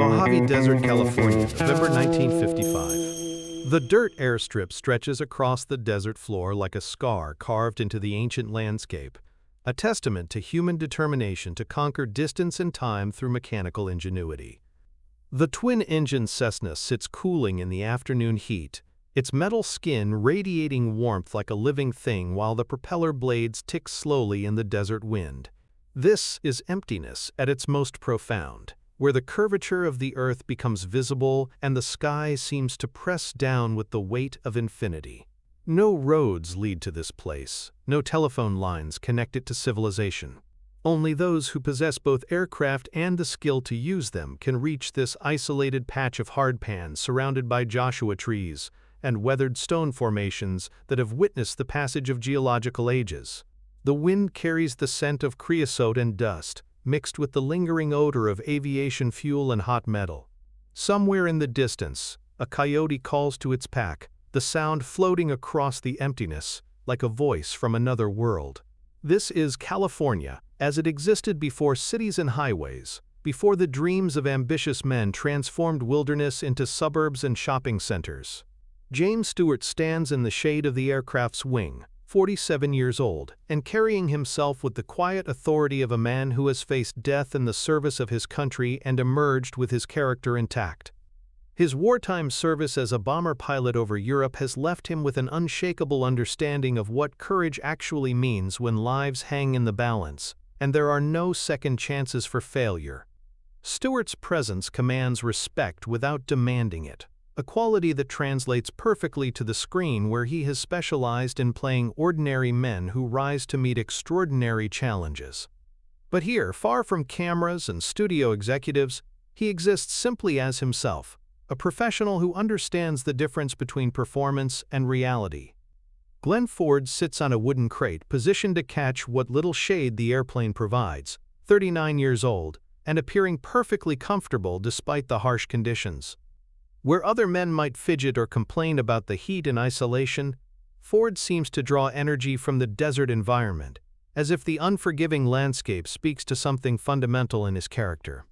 Mojave Desert, California, November 1955. The dirt airstrip stretches across the desert floor like a scar carved into the ancient landscape, a testament to human determination to conquer distance and time through mechanical ingenuity. The twin-engine Cessna sits cooling in the afternoon heat, its metal skin radiating warmth like a living thing while the propeller blades tick slowly in the desert wind. This is emptiness at its most profound, where the curvature of the earth becomes visible and the sky seems to press down with the weight of infinity. No roads lead to this place, no telephone lines connect it to civilization. Only those who possess both aircraft and the skill to use them can reach this isolated patch of hardpan surrounded by Joshua trees and weathered stone formations that have witnessed the passage of geological ages. The wind carries the scent of creosote and dust, mixed with the lingering odor of aviation fuel and hot metal. Somewhere in the distance, a coyote calls to its pack, the sound floating across the emptiness like a voice from another world. This is California, as it existed before cities and highways, before the dreams of ambitious men transformed wilderness into suburbs and shopping centers. James Stewart stands in the shade of the aircraft's wing, 47 years old, and carrying himself with the quiet authority of a man who has faced death in the service of his country and emerged with his character intact. His wartime service as a bomber pilot over Europe has left him with an unshakable understanding of what courage actually means when lives hang in the balance, and there are no second chances for failure. Stewart's presence commands respect without demanding it, a quality that translates perfectly to the screen where he has specialized in playing ordinary men who rise to meet extraordinary challenges. But here, far from cameras and studio executives, he exists simply as himself, a professional who understands the difference between performance and reality. Glenn Ford sits on a wooden crate positioned to catch what little shade the airplane provides, 39 years old, and appearing perfectly comfortable despite the harsh conditions. Where other men might fidget or complain about the heat and isolation, Ford seems to draw energy from the desert environment, as if the unforgiving landscape speaks to something fundamental in his character.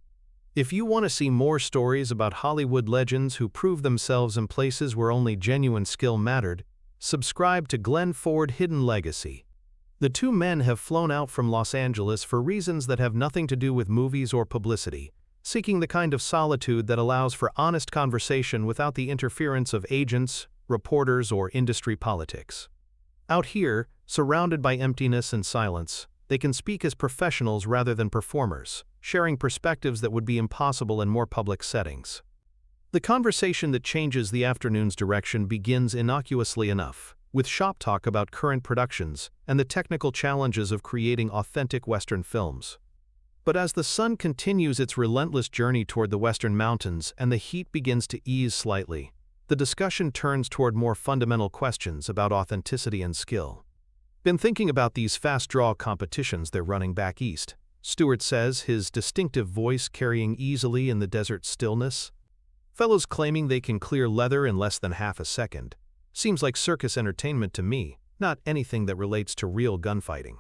If you want to see more stories about Hollywood legends who prove themselves in places where only genuine skill mattered, subscribe to Glenn Ford Hidden Legacy. The two men have flown out from Los Angeles for reasons that have nothing to do with movies or publicity, seeking the kind of solitude that allows for honest conversation without the interference of agents, reporters, or industry politics. Out here, surrounded by emptiness and silence, they can speak as professionals rather than performers, sharing perspectives that would be impossible in more public settings. The conversation that changes the afternoon's direction begins innocuously enough, with shop talk about current productions and the technical challenges of creating authentic Western films. But as the sun continues its relentless journey toward the western mountains and the heat begins to ease slightly, the discussion turns toward more fundamental questions about authenticity and skill. Been thinking about these fast-draw competitions they're running back east, Stewart says, his distinctive voice carrying easily in the desert stillness. Fellows claiming they can clear leather in less than half a second. Seems like circus entertainment to me, not anything that relates to real gunfighting.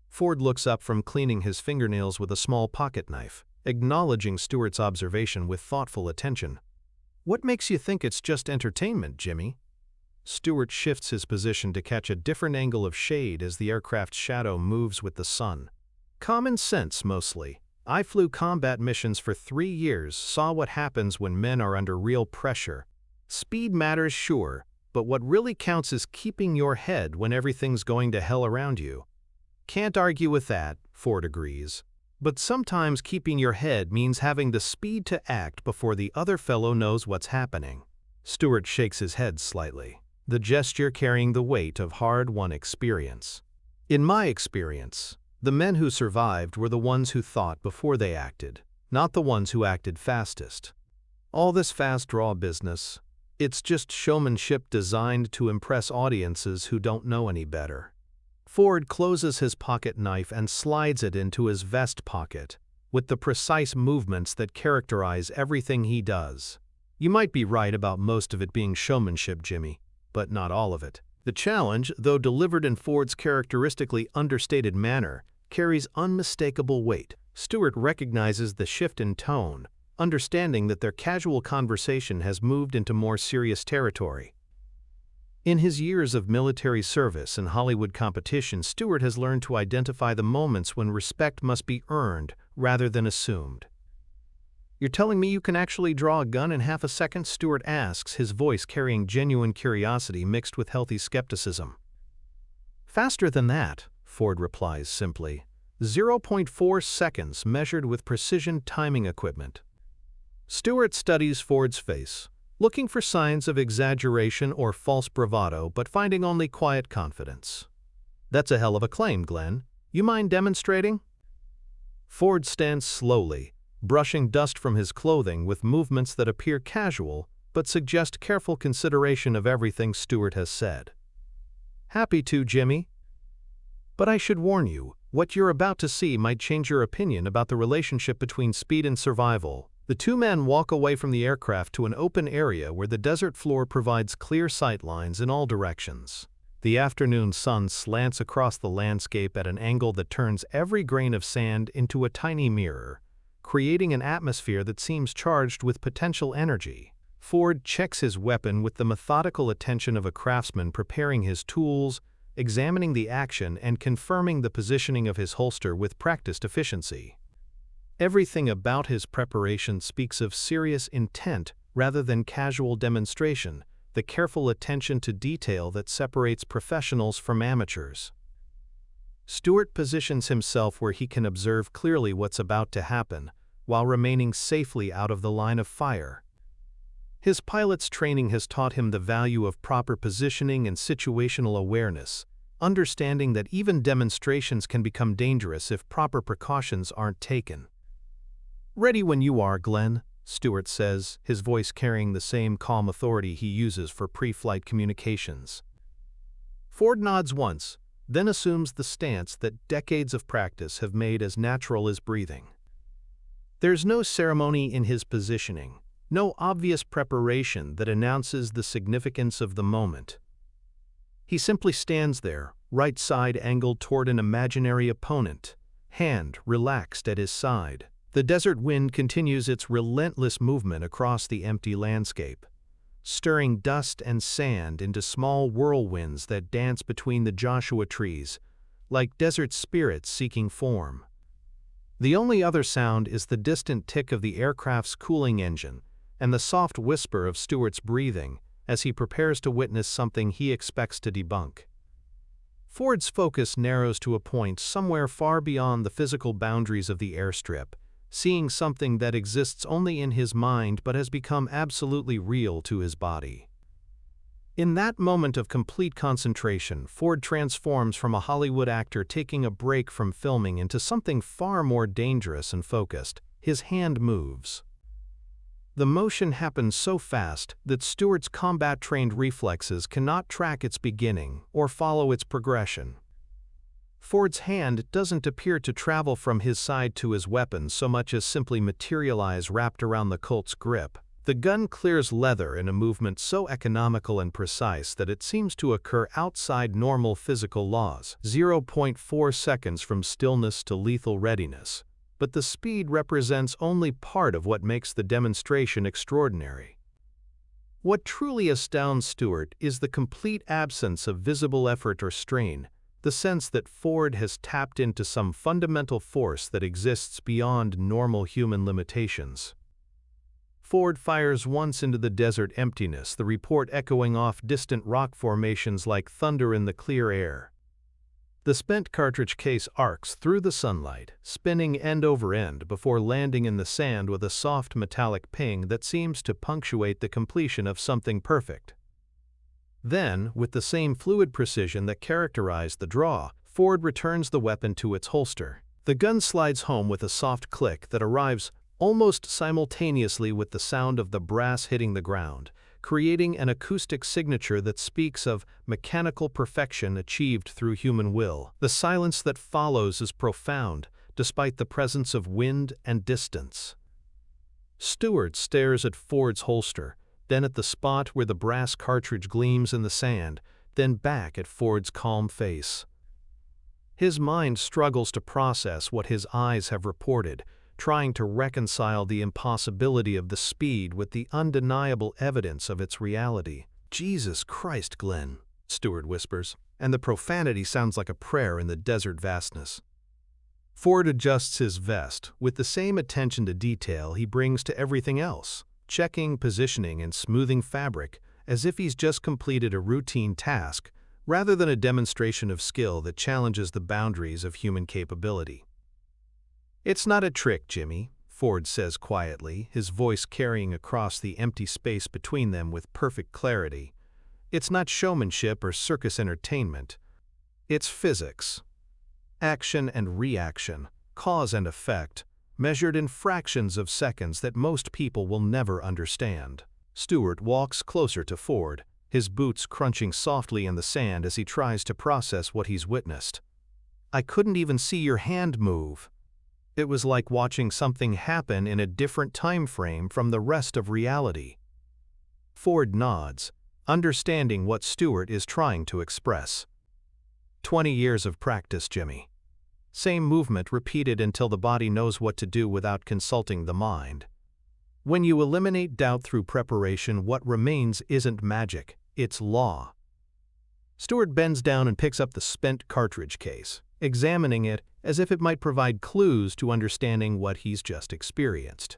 Ford looks up from cleaning his fingernails with a small pocket knife, acknowledging Stewart's observation with thoughtful attention. "What makes you think it's just entertainment, Jimmy?" Stewart shifts his position to catch a different angle of shade as the aircraft's shadow moves with the sun. "Common sense, mostly. I flew combat missions for 3 years, saw what happens when men are under real pressure. Speed matters, sure, but what really counts is keeping your head when everything's going to hell around you." "Can't argue with that," Ford agrees. "But sometimes keeping your head means having the speed to act before the other fellow knows what's happening." Stewart shakes his head slightly, the gesture carrying the weight of hard-won experience. "In my experience, the men who survived were the ones who thought before they acted, not the ones who acted fastest. All this fast-draw business, it's just showmanship designed to impress audiences who don't know any better." Ford closes his pocket knife and slides it into his vest pocket, with the precise movements that characterize everything he does. "You might be right about most of it being showmanship, Jimmy, but not all of it." The challenge, though delivered in Ford's characteristically understated manner, carries unmistakable weight. Stewart recognizes the shift in tone, understanding that their casual conversation has moved into more serious territory. In his years of military service and Hollywood competition, Stewart has learned to identify the moments when respect must be earned rather than assumed. "You're telling me you can actually draw a gun in half a second?" Stewart asks, his voice carrying genuine curiosity mixed with healthy skepticism. "Faster than that," Ford replies simply. 0.4 seconds measured with precision timing equipment. Stewart studies Ford's face, looking for signs of exaggeration or false bravado, but finding only quiet confidence. "That's a hell of a claim, Glenn. You mind demonstrating?" Ford stands slowly, brushing dust from his clothing with movements that appear casual but suggest careful consideration of everything Stewart has said. "Happy to, Jimmy. But I should warn you, what you're about to see might change your opinion about the relationship between speed and survival." The two men walk away from the aircraft to an open area where the desert floor provides clear sight lines in all directions. The afternoon sun slants across the landscape at an angle that turns every grain of sand into a tiny mirror, creating an atmosphere that seems charged with potential energy. Ford checks his weapon with the methodical attention of a craftsman preparing his tools, examining the action and confirming the positioning of his holster with practiced efficiency. Everything about his preparation speaks of serious intent rather than casual demonstration, the careful attention to detail that separates professionals from amateurs. Stewart positions himself where he can observe clearly what's about to happen, while remaining safely out of the line of fire. His pilot's training has taught him the value of proper positioning and situational awareness, understanding that even demonstrations can become dangerous if proper precautions aren't taken. "Ready when you are, Glenn," Stewart says, his voice carrying the same calm authority he uses for pre-flight communications. Ford nods once, then assumes the stance that decades of practice have made as natural as breathing. There's no ceremony in his positioning, no obvious preparation that announces the significance of the moment. He simply stands there, right side angled toward an imaginary opponent, hand relaxed at his side. The desert wind continues its relentless movement across the empty landscape, stirring dust and sand into small whirlwinds that dance between the Joshua trees, like desert spirits seeking form. The only other sound is the distant tick of the aircraft's cooling engine and the soft whisper of Stewart's breathing as he prepares to witness something he expects to debunk. Ford's focus narrows to a point somewhere far beyond the physical boundaries of the airstrip, seeing something that exists only in his mind but has become absolutely real to his body. In that moment of complete concentration, Ford transforms from a Hollywood actor taking a break from filming into something far more dangerous and focused. His hand moves. The motion happens so fast that Stewart's combat-trained reflexes cannot track its beginning or follow its progression. Ford's hand doesn't appear to travel from his side to his weapon so much as simply materialize wrapped around the Colt's grip. The gun clears leather in a movement so economical and precise that it seems to occur outside normal physical laws, 0.4 seconds from stillness to lethal readiness. But the speed represents only part of what makes the demonstration extraordinary. What truly astounds Stewart is the complete absence of visible effort or strain, the sense that Ford has tapped into some fundamental force that exists beyond normal human limitations. Ford fires once into the desert emptiness, the report echoing off distant rock formations like thunder in the clear air. The spent cartridge case arcs through the sunlight, spinning end over end before landing in the sand with a soft metallic ping that seems to punctuate the completion of something perfect. Then, with the same fluid precision that characterized the draw, Ford returns the weapon to its holster. The gun slides home with a soft click that arrives almost simultaneously with the sound of the brass hitting the ground, creating an acoustic signature that speaks of mechanical perfection achieved through human will. The silence that follows is profound, despite the presence of wind and distance. Stewart stares at Ford's holster, then at the spot where the brass cartridge gleams in the sand, then back at Ford's calm face. His mind struggles to process what his eyes have reported, trying to reconcile the impossibility of the speed with the undeniable evidence of its reality. "Jesus Christ, Glenn," Stewart whispers, and the profanity sounds like a prayer in the desert vastness. Ford adjusts his vest with the same attention to detail he brings to everything else, checking, positioning, and smoothing fabric as if he's just completed a routine task rather than a demonstration of skill that challenges the boundaries of human capability. "It's not a trick, Jimmy," Ford says quietly, his voice carrying across the empty space between them with perfect clarity. "It's not showmanship or circus entertainment. It's physics. Action and reaction, cause and effect, measured in fractions of seconds that most people will never understand." Stewart walks closer to Ford, his boots crunching softly in the sand as he tries to process what he's witnessed. "I couldn't even see your hand move. It was like watching something happen in a different time frame from the rest of reality." Ford nods, understanding what Stewart is trying to express. 20 years of practice, Jimmy. Same movement repeated until the body knows what to do without consulting the mind. When you eliminate doubt through preparation, what remains isn't magic, it's law. Stewart bends down and picks up the spent cartridge case, examining it as if it might provide clues to understanding what he's just experienced.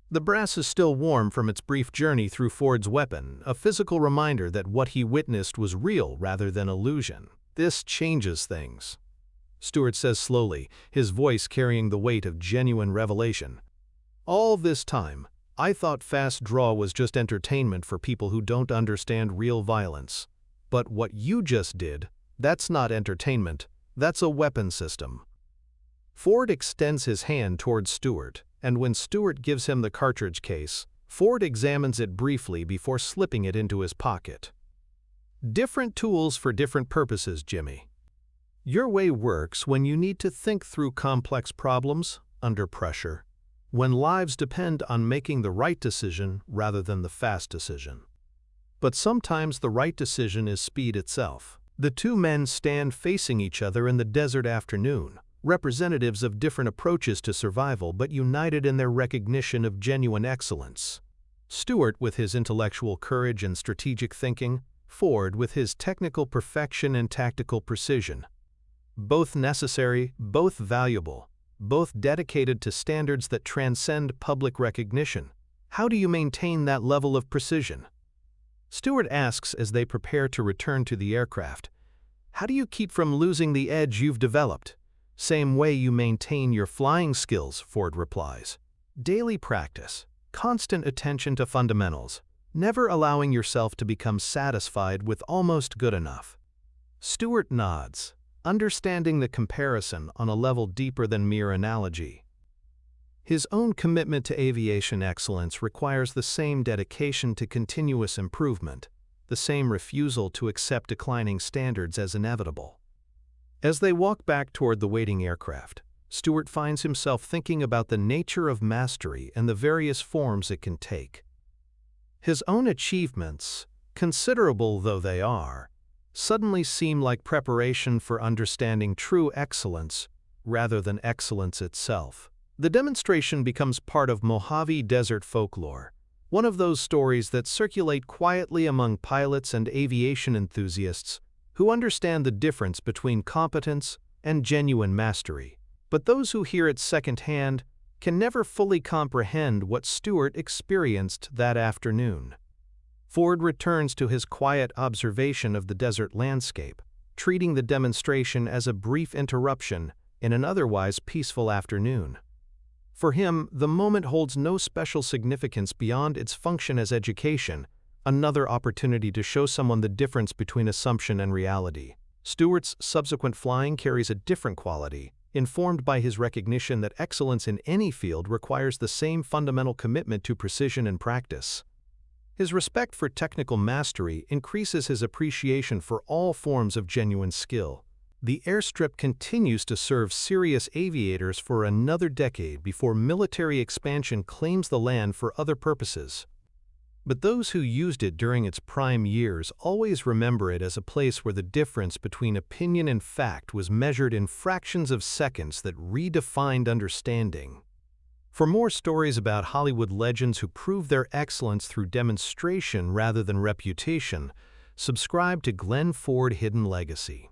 The brass is still warm from its brief journey through Ford's weapon, a physical reminder that what he witnessed was real rather than illusion. "This changes things," Stewart says slowly, his voice carrying the weight of genuine revelation. "All this time, I thought fast draw was just entertainment for people who don't understand real violence. But what you just did, that's not entertainment, that's a weapon system." Ford extends his hand towards Stewart, and when Stewart gives him the cartridge case, Ford examines it briefly before slipping it into his pocket. "Different tools for different purposes, Jimmy. Your way works when you need to think through complex problems under pressure, when lives depend on making the right decision rather than the fast decision. But sometimes the right decision is speed itself." The two men stand facing each other in the desert afternoon, representatives of different approaches to survival but united in their recognition of genuine excellence. Stewart with his intellectual courage and strategic thinking, Ford with his technical perfection and tactical precision. Both necessary, both valuable, both dedicated to standards that transcend public recognition. "How do you maintain that level of precision?" Stewart asks as they prepare to return to the aircraft. "How do you keep from losing the edge you've developed?" "Same way you maintain your flying skills," Ford replies. "Daily practice, constant attention to fundamentals, never allowing yourself to become satisfied with almost good enough." Stewart nods, understanding the comparison on a level deeper than mere analogy. His own commitment to aviation excellence requires the same dedication to continuous improvement, the same refusal to accept declining standards as inevitable. As they walk back toward the waiting aircraft, Stewart finds himself thinking about the nature of mastery and the various forms it can take. His own achievements, considerable though they are, suddenly seem like preparation for understanding true excellence rather than excellence itself. The demonstration becomes part of Mojave Desert folklore, one of those stories that circulate quietly among pilots and aviation enthusiasts who understand the difference between competence and genuine mastery. But those who hear it secondhand can never fully comprehend what Stewart experienced that afternoon. Ford returns to his quiet observation of the desert landscape, treating the demonstration as a brief interruption in an otherwise peaceful afternoon. For him, the moment holds no special significance beyond its function as education, another opportunity to show someone the difference between assumption and reality. Stewart's subsequent flying carries a different quality, informed by his recognition that excellence in any field requires the same fundamental commitment to precision and practice. His respect for technical mastery increases his appreciation for all forms of genuine skill. The airstrip continues to serve serious aviators for another decade before military expansion claims the land for other purposes. But those who used it during its prime years always remember it as a place where the difference between opinion and fact was measured in fractions of seconds that redefined understanding. For more stories about Hollywood legends who prove their excellence through demonstration rather than reputation, subscribe to Glenn Ford Hidden Legacy.